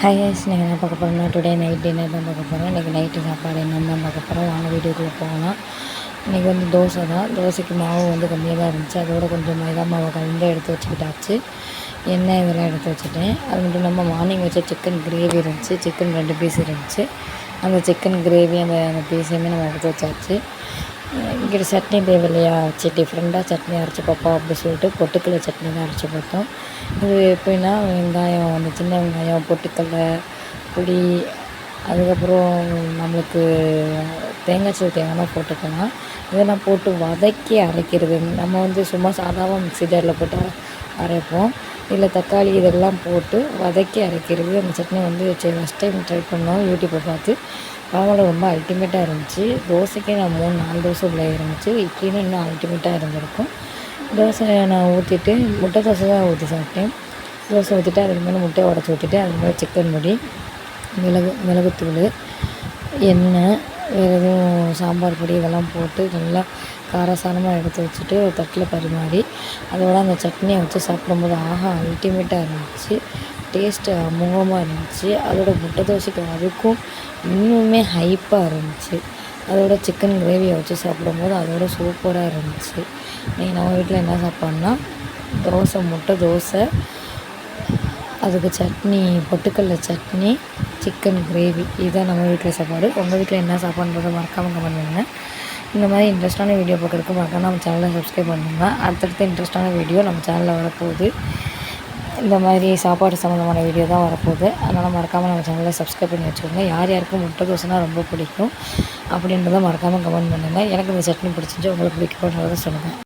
Hi guys, நீங்கள் என்ன பார்க்க போகிறோம்னா டுடே நைட் டின்னர் தான் பார்க்க போகிறோம். இன்றைக்கி நைட்டு சாப்பாடு என்னென்னு தான் பார்க்க போகிறோம். வாங்க வீடியோக்குள்ளே போகலாம். இன்றைக்கி வந்து தோசை தான். தோசைக்கு மாவு வந்து கம்மியாக தான் இருந்துச்சு. அதோட கொஞ்சம் மைதா மாவு கலந்து எடுத்து வச்சுக்கிட்டாச்சு. எண்ணெய் இதெல்லாம் எடுத்து வச்சுட்டேன். அது மட்டும் இல்லாமல் மார்னிங் வச்ச சிக்கன் கிரேவி இருந்துச்சு. சிக்கன் 2 பீஸ் இருந்துச்சு. அந்த சிக்கன் கிரேவி அந்த பீஸையுமே நம்ம எடுத்து வச்சாச்சு. இங்கே சட்னி தேவையில்லையா, சரி டிஃப்ரெண்ட்டாக சட்னி அரைச்சி பார்ப்போம் அப்படி சொல்லிட்டு பொட்டுக்கடலை சட்னி தான் அரைச்சி பார்த்தோம். இது எப்படின்னா வெங்காயம், அந்த சின்ன வெங்காயம், பொட்டுக்கடலை, புளி, அதுக்கப்புறம் நம்மளுக்கு தேங்காய் சீவு தேவைன்னா போட்டுக்கலாம். இதெல்லாம் போட்டு வதக்கி அரைக்கிறது. நம்ம வந்து சும்மா சாதாவாக மிக்ஸி ஜாரில் போட்டு அரைப்போம். இதில் தக்காளி இதெல்லாம் போட்டு வதக்கி அரைக்கிறது. அந்த சட்னி வந்து ஃபஸ்ட் டைம் ட்ரை பண்ணோம் யூடியூப்பை பார்த்து. பரவாயில்ல, ரொம்ப அல்டிமேட்டாக இருந்துச்சு. தோசைக்கே நான் 3-4 தோசை உள்ளே இருந்துச்சு. இட்லின்னு இன்னும் அல்டிமேட்டாக இருந்திருக்கும். தோசை நான் ஊற்றிட்டு முட்டை தோசை தான் ஊற்றி சாப்பிட்டேன். தோசை ஊற்றிட்டு அதுக்கு மேலே முட்டையை உடச்சி ஊற்றிட்டு அதுக்கு மேலே சிக்கன் பொடி, மிளகுத்தூள், எண்ணெய், வேறு எதுவும் சாம்பார் பொடி இதெல்லாம் போட்டு நல்லா காரசாரமாக எடுத்து வச்சுட்டு ஒரு தட்டில் பரிமாறி அதோட அந்த சட்னியை வச்சு சாப்பிடும்போது ஆஹா அல்டிமேட்டாக இருந்துச்சு. டேஸ்ட்டு அமோகமாக இருந்துச்சு. அதோட முட்டை தோசைக்கு அதுக்கும் இன்னுமே ஹைப்பாக இருந்துச்சு. அதோட சிக்கன் கிரேவியை வச்சு சாப்பிடும்போது அதோட சூப்பராக இருந்துச்சு. இன்றைக்கி நம்ம வீட்டில் என்ன சாப்பாடுனா தோசை, முட்டை தோசை, அதுக்கு சட்னி, பொட்டுக்கடலை சட்னி, சிக்கன் கிரேவி. இதுதான் நம்ம வீட்டில் சாப்பாடு. உங்கள் வீட்டில் என்ன சாப்பாடுன்றதை மறக்காமல் கமெண்ட் பண்ணுங்கள். இந்த மாதிரி இன்ட்ரெஸ்ட்டான வீடியோ பார்க்குறதுக்கு மறக்காம நம்ம சேனலை சப்ஸ்கிரைப் பண்ணுங்கள். அடுத்தடுத்த இன்ட்ரெஸ்ட்டான வீடியோ நம்ம சேனலில் வரப்போகுது. இந்த மாதிரி சாப்பாடு சம்மந்தமான வீடியோ தான் வரப்போகுது. அதனால் மறக்காமல் நம்ம சேனலை சப்ஸ்கிரைப் பண்ணி வச்சுக்கோங்க. யார் யாருக்கும் முட்டை தோசைனா ரொம்ப பிடிக்கும் அப்படின்றத மறக்காமல் கமெண்ட் பண்ணுங்கள். எனக்கு இந்த சட்னி பிடிச்சிச்சு, உங்களுக்கு பிடிக்கும்ன்றதை சொல்லுங்கள்.